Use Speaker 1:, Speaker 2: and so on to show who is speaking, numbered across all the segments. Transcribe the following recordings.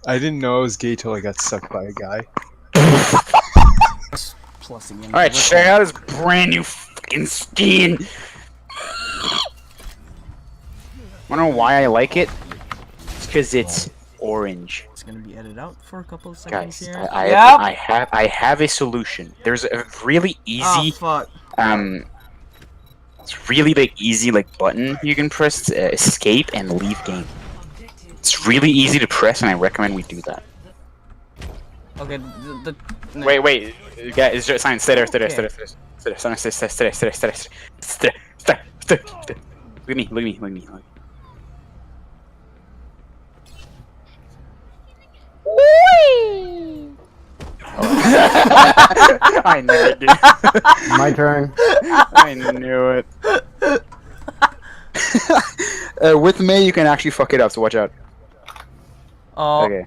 Speaker 1: I didn't know I was gay till I got sucked by a guy.
Speaker 2: Alright, check out his brand new fucking skin! Wanna know why I like it? It's because it's orange.
Speaker 3: It's gonna be edited out for a couple of seconds
Speaker 2: Guys,
Speaker 3: here.
Speaker 2: I have a solution. There's a really easy it's really easy button you can press to escape and leave game. It's really easy to press and I recommend we do that.
Speaker 3: Okay,
Speaker 2: Wait, guys, Simon, stay there. Stay there. Simon, stay. Look at me. I knew it, dude.
Speaker 4: My turn.
Speaker 2: I knew it. With May, you can actually fuck it up, so watch out. Okay.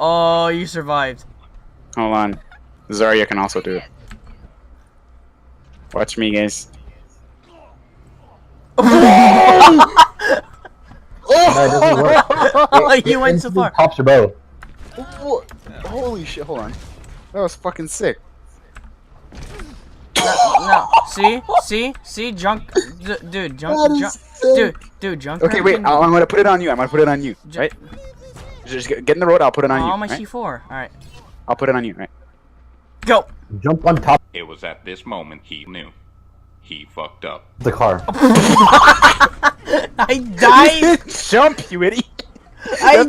Speaker 3: Oh, you survived.
Speaker 2: Hold on. Zarya can also do it. Watch me, guys.
Speaker 4: Oh!
Speaker 3: You went so far.
Speaker 4: Pops your bow.
Speaker 2: Holy shit, hold on. That was fucking sick.
Speaker 3: No. See, junk, dude, junk, dude, junk.
Speaker 2: Okay, wait, I'm gonna put it on you. Right? Just get in the road. I'll put it on you.
Speaker 3: Oh, my
Speaker 2: right?
Speaker 3: C4. All right.
Speaker 2: I'll put it on you. Right?
Speaker 3: Go.
Speaker 4: Jump on top
Speaker 5: It was at this moment he knew. He fucked up.
Speaker 4: of the car.
Speaker 3: I died.
Speaker 2: Jump, you idiot!
Speaker 3: I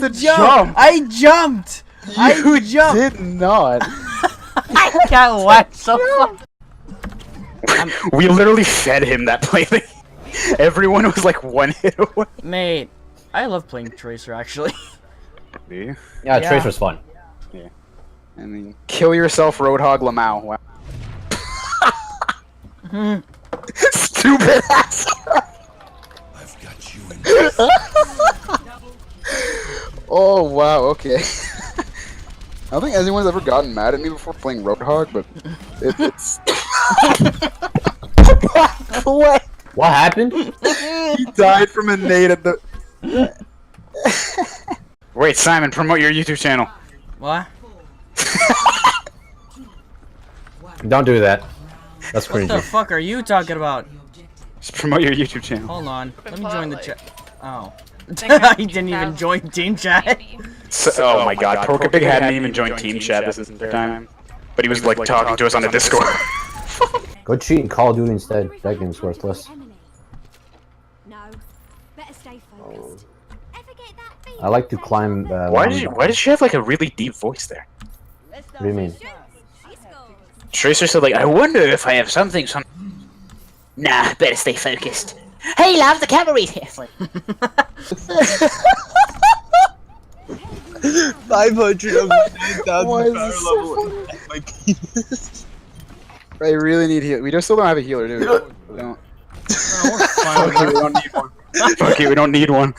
Speaker 3: jumped.
Speaker 2: You did not.
Speaker 3: I can't watch so far.
Speaker 2: We literally fed him that play. Everyone was like one hit away.
Speaker 3: Mate, I love playing Tracer actually.
Speaker 2: Do you?
Speaker 4: Yeah, Tracer's fun.
Speaker 2: Yeah. I mean, kill yourself, Roadhog Lamau. Wow. Stupid ass.
Speaker 6: I've got you in
Speaker 2: Oh wow. Okay. I don't think anyone's ever gotten mad at me before playing Roadhog, but it's. What?
Speaker 4: What happened?
Speaker 2: He died from a nade at the. Wait, Simon, promote your YouTube channel.
Speaker 3: What?
Speaker 4: Don't do that. That's
Speaker 3: What the
Speaker 4: cringy.
Speaker 3: fuck are you talking about?
Speaker 2: Just promote your YouTube channel.
Speaker 3: Hold on. Let me join the chat. Oh. He didn't even join team chat.
Speaker 2: Oh my god, Pokepig hadn't even joined team chat this entire time. But he was like talking to us on the Discord.
Speaker 4: Go cheat in Call of Duty instead. That game's worthless.
Speaker 7: No, better stay focused. Ever get that feeling?
Speaker 4: I like to climb.
Speaker 2: Why did she have like a really deep voice there?
Speaker 4: What do you mean?
Speaker 2: Tracer said like, I wonder if I have something. Nah, better stay focused. Hey, love, the cavalry's here.
Speaker 1: 500 of 9,000 power
Speaker 2: so
Speaker 1: level. My penis.
Speaker 2: I really need heal. We still don't have a healer, do we? We don't. Okay, we don't need one. Okay, we don't need one.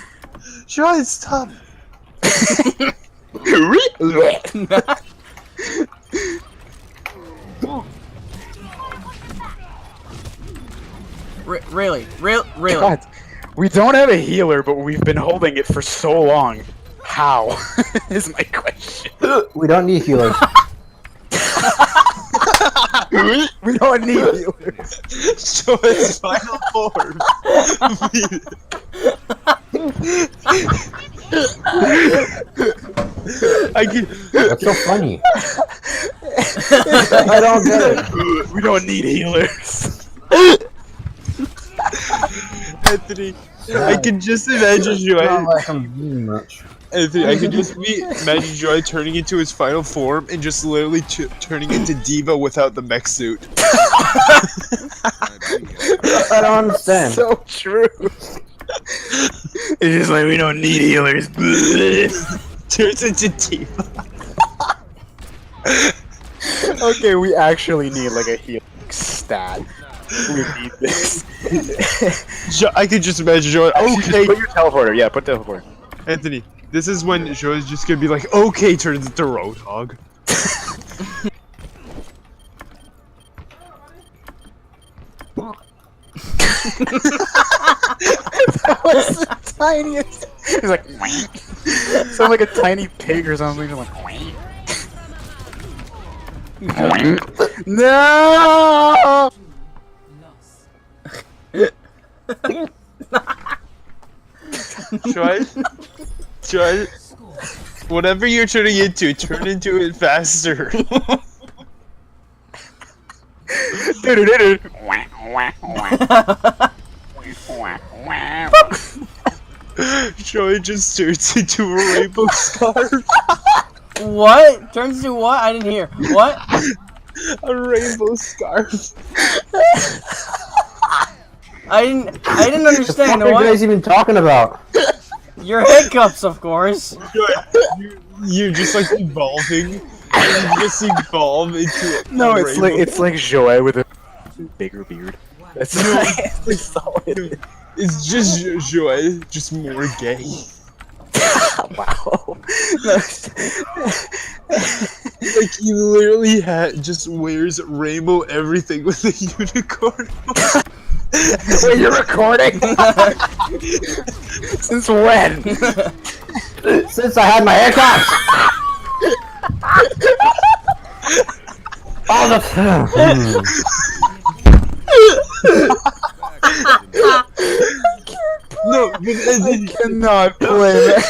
Speaker 1: Sure, stop.
Speaker 3: Really?
Speaker 2: God, we don't have a healer, but we've been holding it for so long. How? Is my question.
Speaker 4: We don't need healers.
Speaker 2: We don't need healers.
Speaker 1: Show his final form. I can.
Speaker 4: What's so funny? I don't get it.
Speaker 2: We don't need healers.
Speaker 1: Anthony, I can just imagine Joy.
Speaker 4: Not like I'm doing much.
Speaker 1: Anthony, I can just imagine Joy turning into his final form and just literally turning into Diva without the mech suit.
Speaker 4: I don't understand.
Speaker 2: So true. It's just like we don't need healers.
Speaker 1: Turns into Diva.
Speaker 2: Okay, we actually need like a healing stat. We need this.
Speaker 1: I can just imagine Joy. Okay,
Speaker 2: Put your teleporter. Yeah, put teleporter.
Speaker 1: Anthony, this is when Joy's just gonna be like, okay, turns into Roadhog.
Speaker 2: That was the tiniest. He's like, Sound like a tiny pig or something. Just like, no!
Speaker 1: Try. Whatever you're turning into, turn into it faster. Troy just turns into a rainbow scarf.
Speaker 3: What? Turns into what? I didn't hear. What?
Speaker 1: A rainbow scarf.
Speaker 3: I didn't understand.
Speaker 4: What are you
Speaker 3: What?
Speaker 4: guys even talking about?
Speaker 3: Your hiccups, of course.
Speaker 1: You're just like evolving. You just evolve into a
Speaker 2: No,
Speaker 1: rainbow.
Speaker 2: it's like Joey with a bigger beard. That's all it is.
Speaker 1: It's just joy, just more gay.
Speaker 2: Wow.
Speaker 1: Like he literally just wears rainbow everything with a unicorn.
Speaker 2: Wait, you're recording? Since when?
Speaker 4: Since I had my haircut! All the time.
Speaker 1: No, but
Speaker 2: I cannot play that.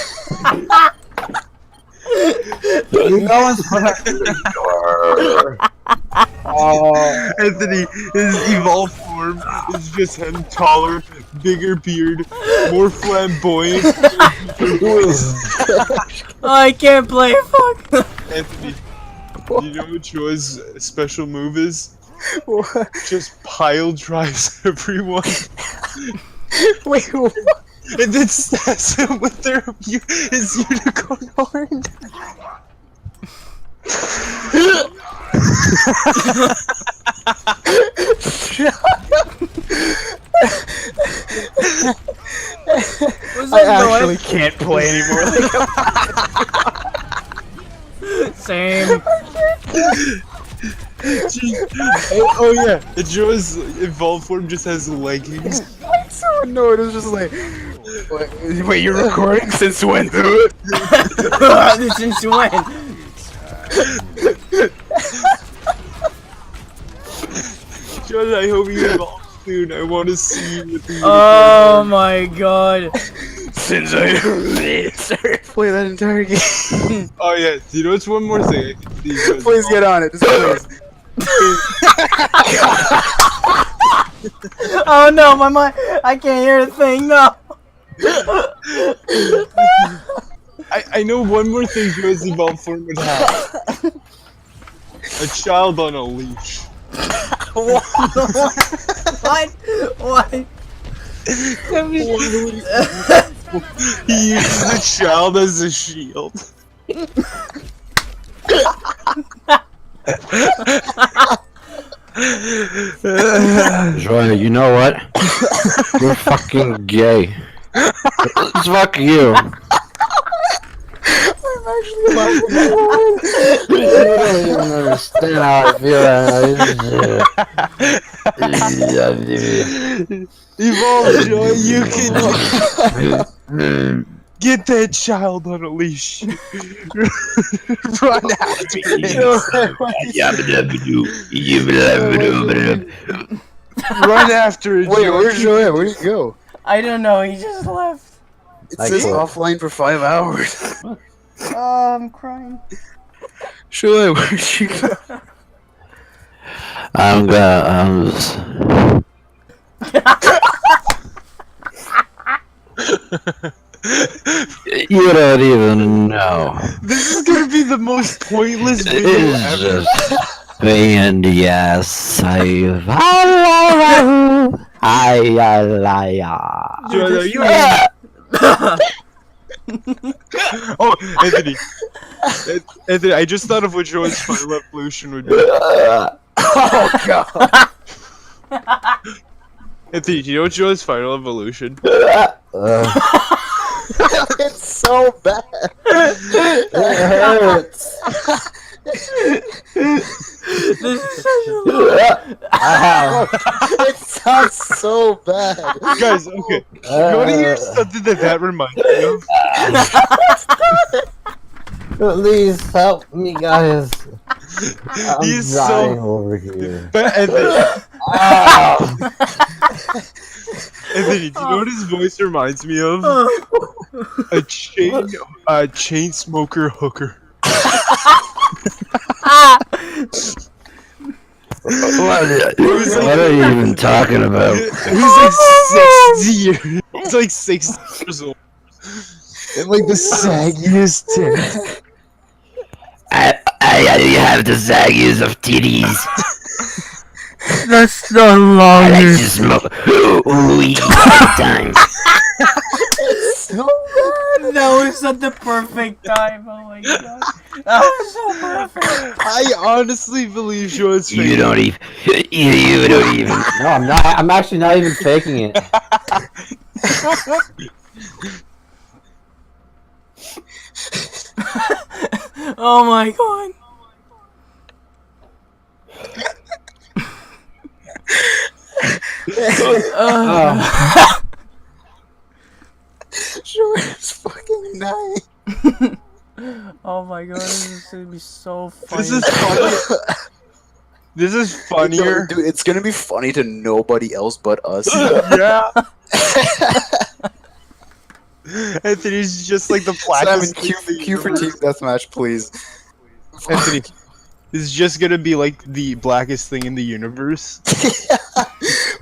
Speaker 4: No one's
Speaker 1: Anthony, his evolved form is just him taller, bigger beard, more flamboyant.
Speaker 3: I can't play. Fuck.
Speaker 1: Anthony, do you know what Joy's special move is?
Speaker 2: What?
Speaker 1: Just pile drives everyone.
Speaker 2: Wait, what?
Speaker 1: And then stabs him with his unicorn horn.
Speaker 3: What's
Speaker 2: I
Speaker 3: that
Speaker 2: actually
Speaker 3: noise?
Speaker 2: can't play anymore.
Speaker 3: Same.
Speaker 1: Oh yeah, Joy's evolved form just has leggings.
Speaker 2: I'm so annoyed. It was just like, wait, you're recording? Since when?
Speaker 3: Since when?
Speaker 1: Joy, I hope you evolve soon. I want to see you with the unicorn
Speaker 3: Oh
Speaker 1: horn.
Speaker 3: my god.
Speaker 2: Since I started playing that entire game.
Speaker 1: Oh yeah, do you know what's one more thing I can see? Joy's
Speaker 2: Please get on it. Just please.
Speaker 3: Oh no, my mind. I can't hear a thing. No.
Speaker 1: I know one more thing Joy's evolved form would have. A child on a leash.
Speaker 3: What? What?
Speaker 1: He uses the child as a shield.
Speaker 4: Joy, you know what? You're fucking gay. Fuck you. You don't even understand how I feel right now.
Speaker 1: Evolve, Joy, you can get that child on a leash. Run after it. Run after it,
Speaker 2: Wait,
Speaker 1: Joy.
Speaker 2: where's Joey? Where'd he go?
Speaker 3: I don't know. He just left.
Speaker 2: It
Speaker 4: Like
Speaker 2: says
Speaker 4: what?
Speaker 2: offline for 5 hours.
Speaker 3: Oh, I'm crying.
Speaker 2: Joey, where'd you go?
Speaker 4: I'm gonna. You don't even know.
Speaker 1: This is gonna be the most pointless video
Speaker 4: It's
Speaker 1: ever.
Speaker 4: just being the ass.
Speaker 1: Joy, are you Oh, Anthony. Anthony, I just thought of what Joy's final evolution would be.
Speaker 2: Oh god.
Speaker 1: Anthony, do you know what Joy's final evolution?
Speaker 2: It's so bad.
Speaker 4: It hurts.
Speaker 3: This is such a
Speaker 2: It sounds so bad.
Speaker 1: Guys, okay. You wanna hear something that reminds me of?
Speaker 4: Please help me, guys. I'm
Speaker 1: He's
Speaker 4: dying
Speaker 1: so-
Speaker 4: over here.
Speaker 1: But Anthony, Anthony, do you know what his voice reminds me of? A chain smoker hooker.
Speaker 4: What are you even talking about?
Speaker 1: Who's like 60 years. He's like 60 years old. And like the saggiest tits.
Speaker 4: I have the saggiest of titties.
Speaker 3: That's so
Speaker 4: I
Speaker 3: long.
Speaker 4: like to smoke weed all the time.
Speaker 3: That was at the perfect time. Oh my god. That was so perfect.
Speaker 1: I honestly believe Sean's faking.
Speaker 4: You don't even. You don't even. No, I'm not. I'm actually not even faking it.
Speaker 3: Oh my god.
Speaker 2: Jordan's fucking dying.
Speaker 3: Oh my god, this is gonna be so funny.
Speaker 1: This is funny. This is funnier.
Speaker 2: Dude, it's gonna be funny to nobody else but us.
Speaker 1: Yeah. Anthony's just like the
Speaker 2: Simon,
Speaker 1: blackest.
Speaker 2: Q for team deathmatch, please.
Speaker 1: Anthony, this is just gonna be like the blackest thing in the universe.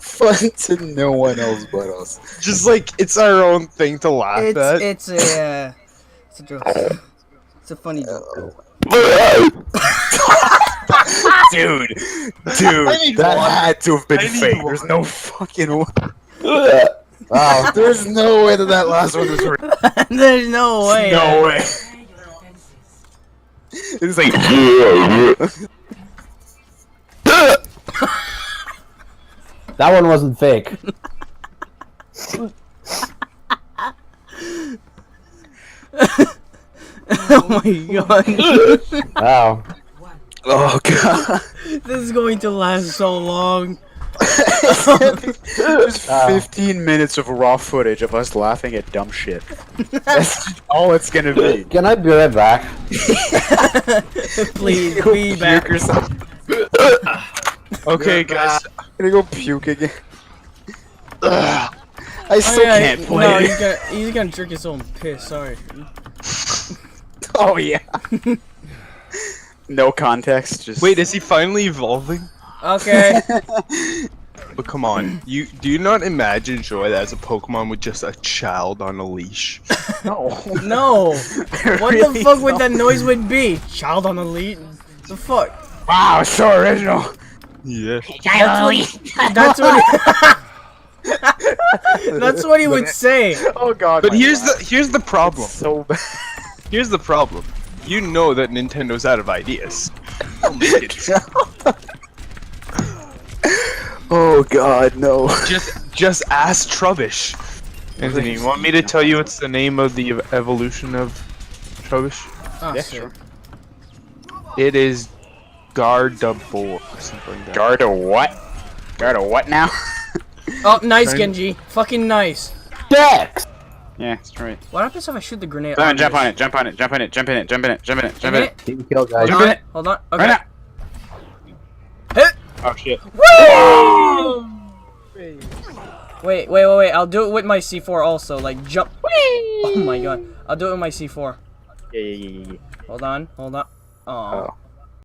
Speaker 2: Fun to no one else but us.
Speaker 1: Just like it's our own thing to laugh at.
Speaker 3: It's a joke. It's a funny joke.
Speaker 2: Dude,
Speaker 1: need
Speaker 2: that
Speaker 1: one.
Speaker 2: had to have been
Speaker 1: I need
Speaker 2: fake.
Speaker 1: one.
Speaker 2: There's no fucking way.
Speaker 4: Wow.
Speaker 2: There's no way that last one was real.
Speaker 3: There's no way.
Speaker 2: No way. It's like.
Speaker 4: That one wasn't fake.
Speaker 3: Oh my god.
Speaker 4: Wow.
Speaker 2: Oh god.
Speaker 3: This is going to last so long.
Speaker 2: There's 15 minutes of raw footage of us laughing at dumb shit. That's all it's gonna be.
Speaker 4: Can I be right back?
Speaker 3: Please,
Speaker 2: Go
Speaker 3: be
Speaker 2: puke
Speaker 3: back.
Speaker 2: or something.
Speaker 1: Okay, guys.
Speaker 2: I'm gonna go puke again. I still can't play.
Speaker 3: No,
Speaker 2: it.
Speaker 3: he's gonna drink his own piss. Sorry.
Speaker 2: Oh yeah. No context. Just
Speaker 1: Wait, is he finally evolving?
Speaker 3: Okay.
Speaker 1: But come on, do you not imagine Joy as a Pokemon with just a child on a leash?
Speaker 2: no.
Speaker 3: No. What the fuck would that noise would be? Child on a lead? The fuck?
Speaker 2: Wow, so original.
Speaker 1: Yeah.
Speaker 3: That's what. That's what he would say.
Speaker 2: Oh god.
Speaker 1: But
Speaker 2: my
Speaker 1: here's
Speaker 2: God.
Speaker 1: the problem.
Speaker 2: So bad.
Speaker 1: Here's the problem. You know that Nintendo's out of ideas. They'll make it.
Speaker 2: Oh god, no.
Speaker 1: Just ask Trubbish. Anthony, you want me to tell you what's the name of the evolution of Trubbish?
Speaker 3: Oh,
Speaker 2: Yeah,
Speaker 3: shit.
Speaker 2: sure.
Speaker 1: It is Gardevoir or something like that.
Speaker 2: Guard a what? Guard a what now?
Speaker 3: Oh, nice,
Speaker 1: Fine.
Speaker 3: Genji. Fucking nice.
Speaker 4: Dex!
Speaker 2: Yeah, that's right.
Speaker 3: What happens if I shoot the grenade?
Speaker 2: Simon, jump
Speaker 3: this?
Speaker 2: on it, jump on it, jump on it, jump in it, jump in it, jump in it, jump in it.
Speaker 4: Team kill, guys.
Speaker 2: Jump in it.
Speaker 3: Hold on. Okay.
Speaker 2: Right now.
Speaker 3: Hit.
Speaker 1: Oh shit.
Speaker 3: Wait. I'll do it with my C4 also. Like jump. Oh my god. I'll do it with my C4.
Speaker 2: Yeah.
Speaker 3: Hold on. Oh.